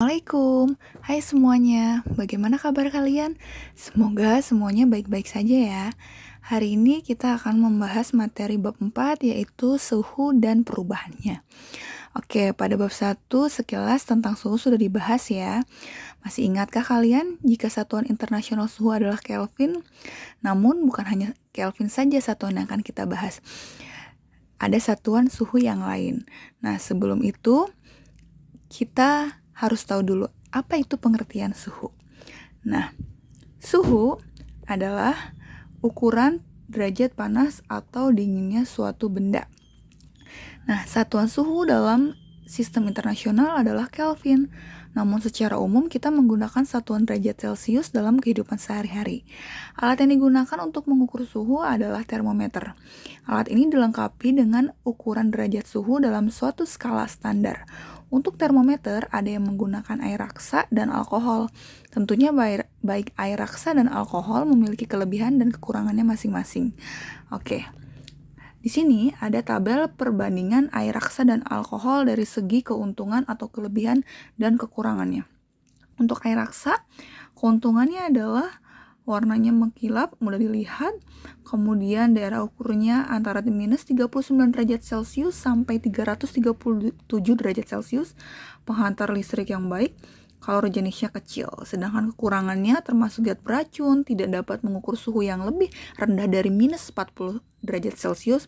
Assalamualaikum, hai semuanya, bagaimana kabar kalian? Semoga semuanya baik-baik saja ya. Hari ini kita akan membahas materi bab 4 yaitu suhu dan perubahannya. Oke, pada bab 1 sekilas tentang suhu sudah dibahas ya. Masih ingatkah kalian jika satuan internasional suhu adalah Kelvin? Namun bukan hanya Kelvin saja satuan yang akan kita bahas. Ada satuan suhu yang lain. Nah, sebelum itu kita harus tahu dulu apa itu pengertian suhu. Nah, suhu adalah ukuran derajat panas atau dinginnya suatu benda. Nah, satuan suhu dalam sistem internasional adalah Kelvin. Namun secara umum kita menggunakan satuan derajat Celcius dalam kehidupan sehari-hari. Alat yang digunakan untuk mengukur suhu adalah termometer. Alat ini dilengkapi dengan ukuran derajat suhu dalam suatu skala standar. Untuk termometer, ada yang menggunakan air raksa dan alkohol. Tentunya baik air raksa dan alkohol memiliki kelebihan dan kekurangannya masing-masing. Oke, di sini ada tabel perbandingan air raksa dan alkohol dari segi keuntungan atau kelebihan dan kekurangannya. Untuk air raksa, keuntungannya adalah warnanya mengkilap, mudah dilihat, kemudian daerah ukurnya antara minus 39 derajat Celcius sampai 337 derajat Celcius, penghantar listrik yang baik, kalorigenisnya kecil, sedangkan kekurangannya termasuk zat beracun, tidak dapat mengukur suhu yang lebih rendah dari minus 40 derajat Celcius,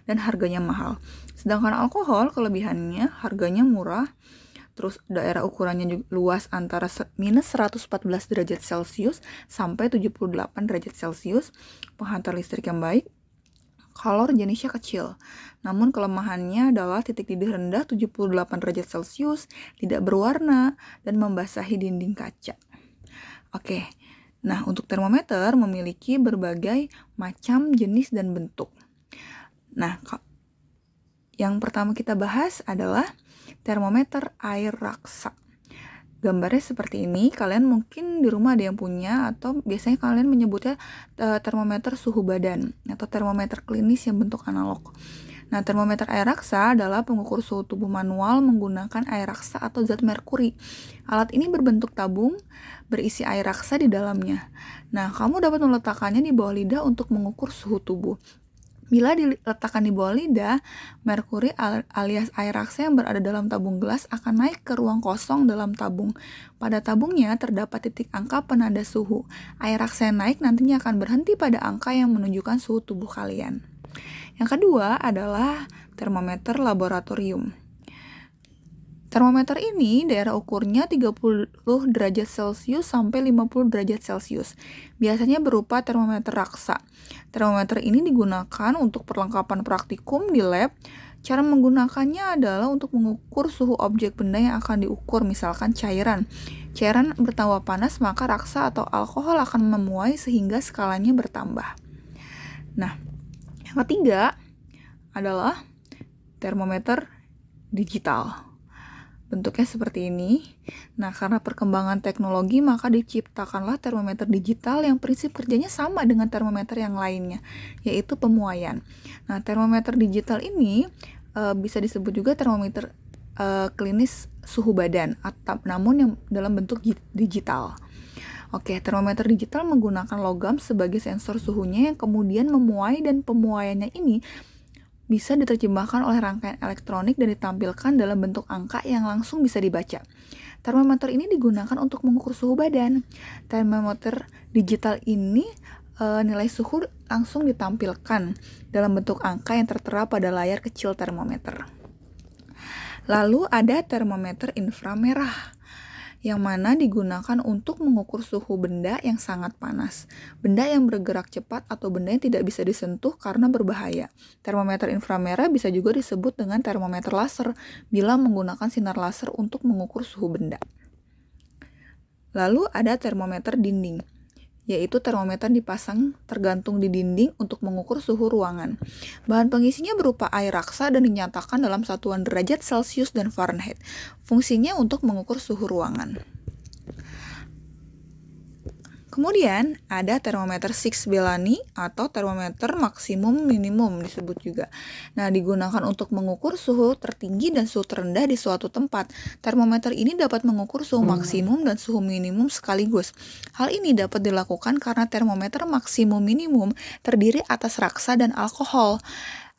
dan harganya mahal. Sedangkan alkohol, kelebihannya harganya murah, terus daerah ukurannya juga luas antara minus 114 derajat Celcius sampai 78 derajat Celcius, penghantar listrik yang baik, kalor jenisnya kecil. Namun kelemahannya adalah titik didih rendah 78 derajat Celcius, tidak berwarna, dan membasahi dinding kaca. Oke, nah untuk termometer memiliki berbagai macam jenis dan bentuk. Nah, yang pertama kita bahas adalah termometer air raksa. Gambarnya seperti ini, kalian mungkin di rumah ada yang punya atau biasanya kalian menyebutnya termometer suhu badan atau termometer klinis yang bentuk analog. Nah, termometer air raksa adalah pengukur suhu tubuh manual menggunakan air raksa atau zat merkuri. Alat ini berbentuk tabung berisi air raksa di dalamnya. Nah, kamu dapat meletakkannya di bawah lidah untuk mengukur suhu tubuh. Bila diletakkan di bawah lidah, merkuri alias air raksa yang berada dalam tabung gelas akan naik ke ruang kosong dalam tabung. Pada tabungnya terdapat titik angka penanda suhu. Air raksa yang naik nantinya akan berhenti pada angka yang menunjukkan suhu tubuh kalian. Yang kedua adalah termometer laboratorium. Termometer ini daerah ukurnya 30 derajat Celcius sampai 50 derajat Celcius. Biasanya berupa termometer raksa. Termometer ini digunakan untuk perlengkapan praktikum di lab. Cara menggunakannya adalah untuk mengukur suhu objek benda yang akan diukur, misalkan cairan. Cairan bertambah panas, maka raksa atau alkohol akan memuai sehingga skalanya bertambah. Nah, yang ketiga adalah termometer digital. Bentuknya seperti ini. Nah, karena perkembangan teknologi, maka diciptakanlah termometer digital yang prinsip kerjanya sama dengan termometer yang lainnya, yaitu pemuaian. Nah, termometer digital ini bisa disebut juga termometer klinis suhu badan, namun yang dalam bentuk digital. Oke, termometer digital menggunakan logam sebagai sensor suhunya yang kemudian memuai, dan pemuaiannya ini bisa diterjemahkan oleh rangkaian elektronik dan ditampilkan dalam bentuk angka yang langsung bisa dibaca. Termometer ini digunakan untuk mengukur suhu badan. Termometer digital ini nilai suhu langsung ditampilkan dalam bentuk angka yang tertera pada layar kecil termometer. Lalu ada termometer inframerah, yang mana digunakan untuk mengukur suhu benda yang sangat panas, benda yang bergerak cepat atau benda yang tidak bisa disentuh karena berbahaya. Termometer inframerah bisa juga disebut dengan termometer laser bila menggunakan sinar laser untuk mengukur suhu benda. Lalu ada termometer dinding, yaitu termometer dipasang tergantung di dinding untuk mengukur suhu ruangan. Bahan pengisinya berupa air raksa dan dinyatakan dalam satuan derajat Celcius dan Fahrenheit. Fungsinya untuk mengukur suhu ruangan. Kemudian ada termometer Six Bellani atau termometer maksimum minimum disebut juga. Nah, digunakan untuk mengukur suhu tertinggi dan suhu terendah di suatu tempat. Termometer ini dapat mengukur suhu maksimum dan suhu minimum sekaligus. Hal ini dapat dilakukan karena termometer maksimum minimum terdiri atas raksa dan alkohol.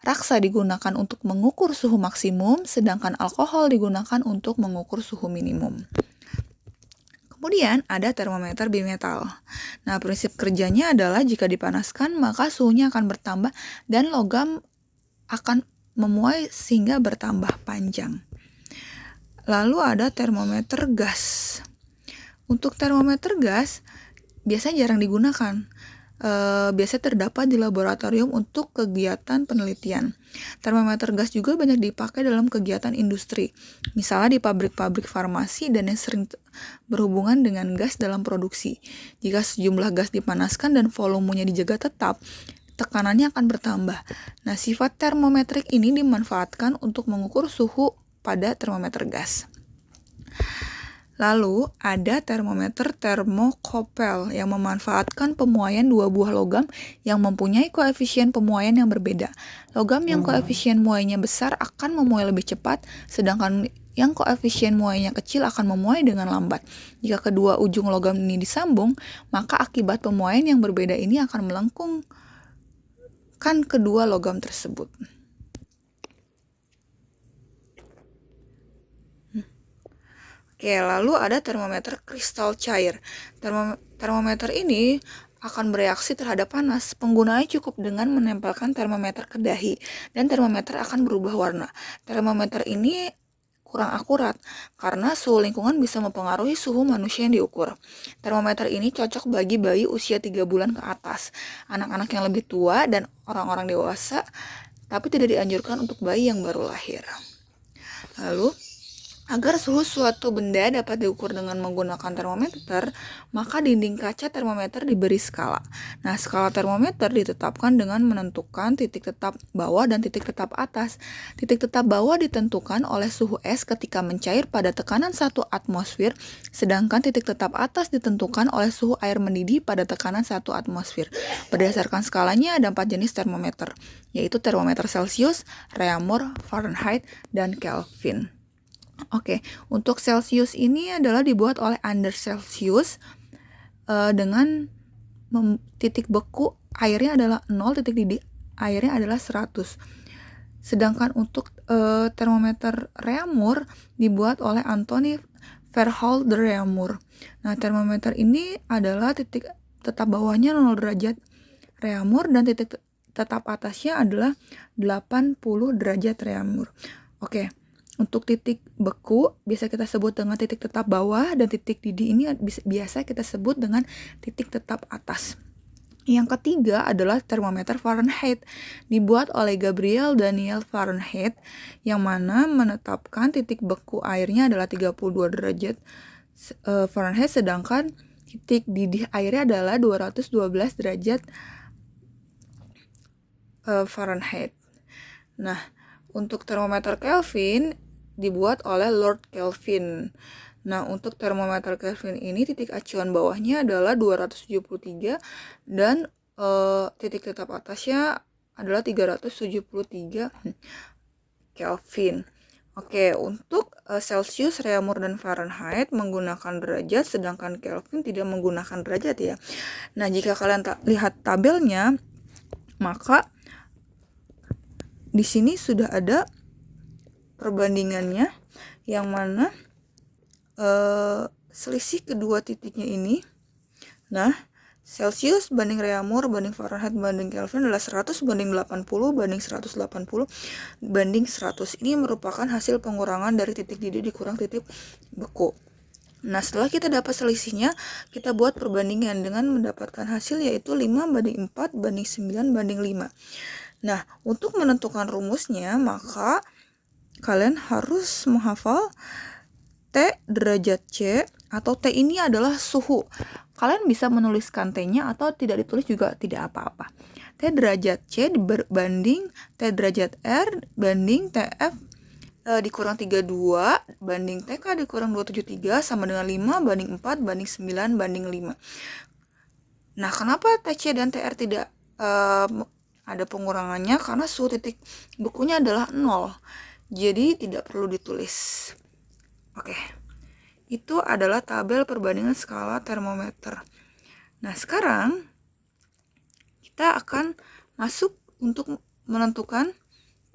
Raksa digunakan untuk mengukur suhu maksimum, sedangkan alkohol digunakan untuk mengukur suhu minimum. Kemudian ada termometer bimetal. Nah, prinsip kerjanya adalah jika dipanaskan maka suhunya akan bertambah dan logam akan memuai sehingga bertambah panjang. Lalu ada termometer gas. Untuk termometer gas biasanya jarang digunakan. Biasanya terdapat di laboratorium untuk kegiatan penelitian. Termometer gas juga banyak dipakai dalam kegiatan industri, misalnya di pabrik-pabrik farmasi dan yang sering berhubungan dengan gas dalam produksi. Jika sejumlah gas dipanaskan dan volumenya dijaga tetap, tekanannya akan bertambah. Nah, sifat termometrik ini dimanfaatkan untuk mengukur suhu pada termometer gas. Lalu ada termometer termokopel yang memanfaatkan pemuaian dua buah logam yang mempunyai koefisien pemuaian yang berbeda. Logam yang koefisien muainya besar akan memuai lebih cepat, sedangkan yang koefisien muainya kecil akan memuai dengan lambat. Jika kedua ujung logam ini disambung, maka akibat pemuaian yang berbeda ini akan melengkungkan kedua logam tersebut. Oke, lalu ada termometer kristal cair. Termometer ini akan bereaksi terhadap panas. Penggunanya cukup dengan menempelkan termometer ke dahi, dan termometer akan berubah warna. Termometer ini kurang akurat, karena suhu lingkungan bisa mempengaruhi suhu manusia yang diukur. Termometer ini cocok bagi bayi usia 3 bulan ke atas, anak-anak yang lebih tua, dan orang-orang dewasa, tapi tidak dianjurkan untuk bayi yang baru lahir. Lalu, agar suhu suatu benda dapat diukur dengan menggunakan termometer, maka dinding kaca termometer diberi skala. Nah, skala termometer ditetapkan dengan menentukan titik tetap bawah dan titik tetap atas. Titik tetap bawah ditentukan oleh suhu es ketika mencair pada tekanan 1 atmosfer, sedangkan titik tetap atas ditentukan oleh suhu air mendidih pada tekanan 1 atmosfer. Berdasarkan skalanya ada 4 jenis termometer, yaitu termometer Celcius, Reaumur, Fahrenheit, dan Kelvin. Oke, untuk Celsius ini adalah dibuat oleh Anders Celsius dengan titik beku airnya adalah 0, titik didih airnya adalah 100. Sedangkan untuk termometer Reaumur dibuat oleh Anthony Verhoeven de Reaumur. Nah, termometer ini adalah titik tetap bawahnya 0 derajat Reaumur dan titik tetap atasnya adalah 80 derajat Reaumur. Oke. Untuk titik beku biasa kita sebut dengan titik tetap bawah, dan titik didih ini biasa kita sebut dengan titik tetap atas. Yang ketiga adalah termometer Fahrenheit, dibuat oleh Gabriel Daniel Fahrenheit, yang mana menetapkan titik beku airnya adalah 32 derajat Fahrenheit, sedangkan titik didih airnya adalah 212 derajat Fahrenheit. Nah, untuk termometer Kelvin dibuat oleh Lord Kelvin. Nah, untuk termometer Kelvin ini titik acuan bawahnya adalah 273 dan titik tetap atasnya adalah 373 Kelvin. Oke, untuk Celsius, Reaumur, dan Fahrenheit menggunakan derajat, sedangkan Kelvin tidak menggunakan derajat ya. Nah, jika kalian lihat tabelnya, maka di sini sudah ada perbandingannya, yang mana selisih kedua titiknya ini. Nah, Celsius banding Reaumur banding Fahrenheit banding Kelvin adalah 100 banding 80 banding 180 banding 100. Ini merupakan hasil pengurangan dari titik didih dikurang titik beku. Nah, setelah kita dapat selisihnya, kita buat perbandingan dengan mendapatkan hasil yaitu 5 banding 4 banding 9 banding 5. Nah, untuk menentukan rumusnya, maka kalian harus menghafal T derajat C, atau T ini adalah suhu. Kalian bisa menuliskan T-nya atau tidak ditulis juga tidak apa-apa. T derajat C dibanding T derajat R banding TF dikurang 32 banding TK dikurang 273 sama dengan 5 banding 4 banding 9 banding 5. Nah, kenapa TC dan TR tidak ada pengurangannya? Karena suhu titik bukunya adalah 0. Jadi tidak perlu ditulis. Oke. Itu adalah tabel perbandingan skala termometer. Nah, sekarang kita akan masuk untuk menentukan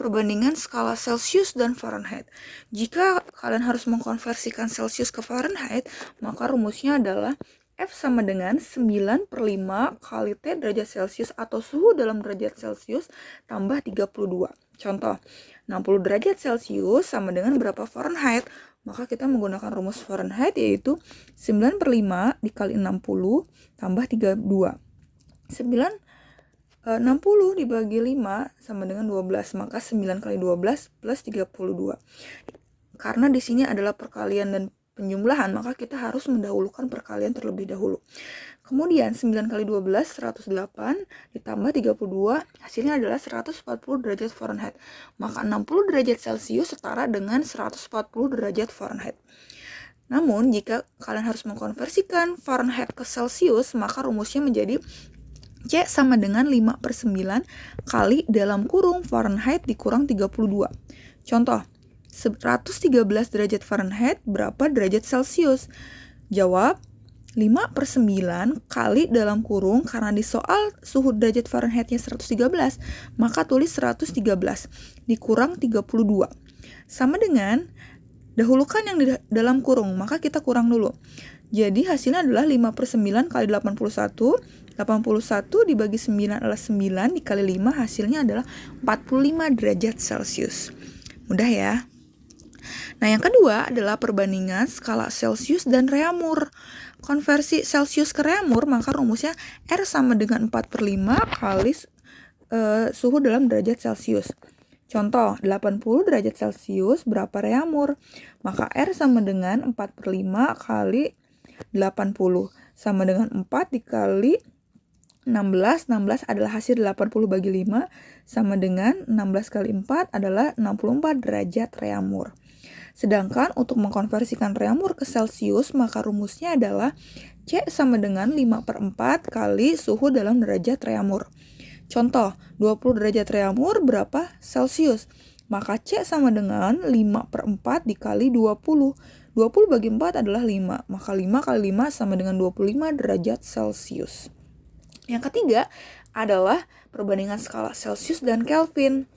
perbandingan skala Celsius dan Fahrenheit. Jika kalian harus mengkonversikan Celsius ke Fahrenheit, maka rumusnya adalah F sama dengan 9/5 kali T derajat Celcius atau suhu dalam derajat Celcius tambah 32. Contoh, 60 derajat Celcius sama dengan berapa Fahrenheit? Maka kita menggunakan rumus Fahrenheit yaitu 9/5 dikali 60 tambah 32. 60 dibagi 5 sama dengan 12, maka 9 kali 12 plus 32. Karena di sini adalah perkalian dan penjumlahan, maka kita harus mendahulukan perkalian terlebih dahulu. Kemudian 9 kali 12, 108, ditambah 32, hasilnya adalah 140 derajat Fahrenheit. Maka 60 derajat Celcius setara dengan 140 derajat Fahrenheit. Namun, jika kalian harus mengkonversikan Fahrenheit ke Celcius, maka rumusnya menjadi C sama dengan 5/9 kali dalam kurung Fahrenheit dikurang 32. Contoh, 113 derajat Fahrenheit berapa derajat Celcius? Jawab, 5/9 kali dalam kurung, karena di soal suhu derajat Fahrenheitnya 113, maka tulis 113 dikurang 32. Sama dengan, dahulukan yang di dalam kurung, maka kita kurang dulu. Jadi hasilnya adalah 5/9 kali 81. 81 dibagi 9 adalah 9, dikali 5 hasilnya adalah 45 derajat Celcius. Mudah ya. Nah, yang kedua adalah perbandingan skala Celcius dan Reaumur. Konversi Celcius ke Reaumur, maka rumusnya R sama dengan 4/5 kali suhu dalam derajat Celcius. Contoh, 80 derajat Celcius berapa Reaumur? Maka R sama dengan 4/5 kali 80, sama dengan 4 dikali 16. 16 adalah hasil 80 bagi 5, sama dengan 16 kali 4 adalah 64 derajat Reaumur. Sedangkan untuk mengkonversikan Reaumur ke Celcius, maka rumusnya adalah C sama dengan 5/4 kali suhu dalam derajat Reaumur. Contoh, 20 derajat Reaumur berapa Celcius? Maka C sama dengan 5/4 dikali 20. 20 bagi 4 adalah 5, maka 5 kali 5 sama dengan 25 derajat Celcius. Yang ketiga adalah perbandingan skala Celcius dan Kelvin.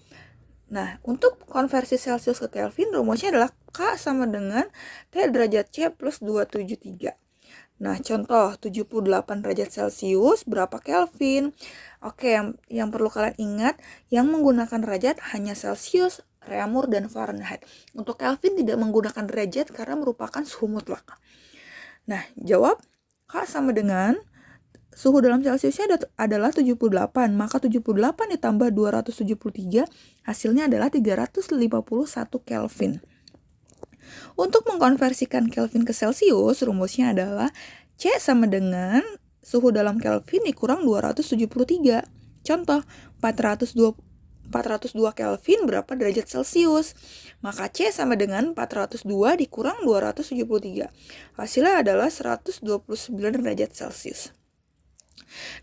Nah, untuk konversi Celcius ke Kelvin, rumusnya adalah K sama dengan T derajat C plus 273. Nah, contoh 78 derajat Celcius berapa Kelvin? Oke, yang perlu kalian ingat, yang menggunakan derajat hanya Celcius, Reaumur, dan Fahrenheit. Untuk Kelvin tidak menggunakan derajat karena merupakan suhu mutlak. Nah, jawab K sama dengan suhu dalam Celciusnya adalah 78, maka 78 ditambah 273, hasilnya adalah 351 Kelvin. Untuk mengkonversikan Kelvin ke Celcius, rumusnya adalah C sama dengan suhu dalam Kelvin dikurang 273. Contoh, 402 Kelvin berapa derajat Celcius? Maka C sama dengan 402 dikurang 273. Hasilnya adalah 129 derajat Celcius.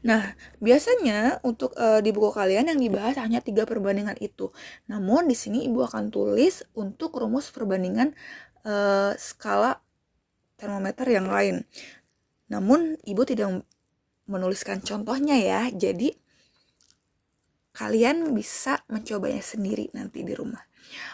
Nah, biasanya untuk di buku kalian yang dibahas hanya 3 perbandingan itu. Namun di sini Ibu akan tulis untuk rumus perbandingan skala termometer yang lain. Namun Ibu tidak menuliskan contohnya ya. Jadi kalian bisa mencobanya sendiri nanti di rumah.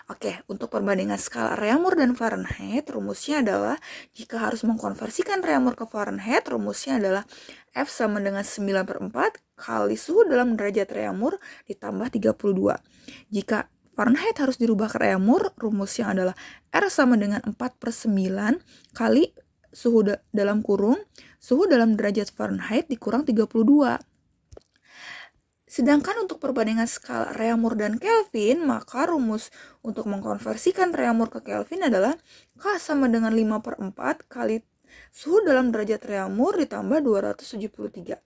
Oke, untuk perbandingan skala Reaumur dan Fahrenheit, rumusnya adalah jika harus mengkonversikan Reaumur ke Fahrenheit, rumusnya adalah F sama dengan 9/4 kali suhu dalam derajat Reaumur ditambah 32. Jika Fahrenheit harus dirubah ke Reaumur, rumusnya adalah R sama dengan 4/9 kali suhu dalam kurung, suhu dalam derajat Fahrenheit dikurang 32. Sedangkan untuk perbandingan skala Reaumur dan Kelvin, maka rumus untuk mengkonversikan Reaumur ke Kelvin adalah K sama dengan 5/4 kali suhu dalam derajat Reaumur ditambah 273.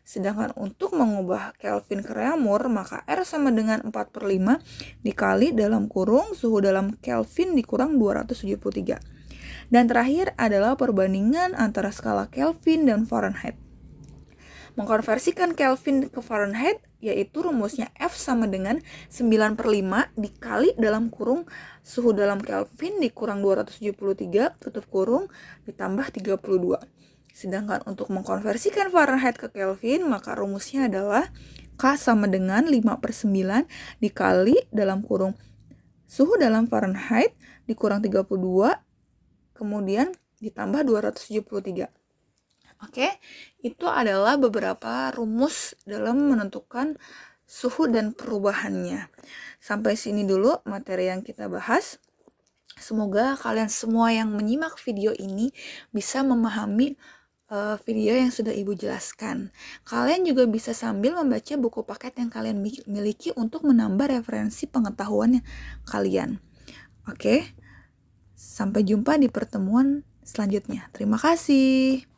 Sedangkan untuk mengubah Kelvin ke Reaumur, maka R sama dengan 4/5 dikali dalam kurung suhu dalam Kelvin dikurang 273. Dan terakhir adalah perbandingan antara skala Kelvin dan Fahrenheit. Mengkonversikan Kelvin ke Fahrenheit, yaitu rumusnya F sama dengan 9/5 dikali dalam kurung suhu dalam Kelvin dikurang 273, tutup kurung, ditambah 32. Sedangkan untuk mengkonversikan Fahrenheit ke Kelvin, maka rumusnya adalah K sama dengan 5/9 dikali dalam kurung suhu dalam Fahrenheit dikurang 32, kemudian ditambah 273. Oke, itu adalah beberapa rumus dalam menentukan suhu dan perubahannya. Sampai sini dulu materi yang kita bahas. Semoga kalian semua yang menyimak video ini bisa memahami video yang sudah Ibu jelaskan. Kalian juga bisa sambil membaca buku paket yang kalian miliki untuk menambah referensi pengetahuan kalian. Oke, sampai jumpa di pertemuan selanjutnya. Terima kasih.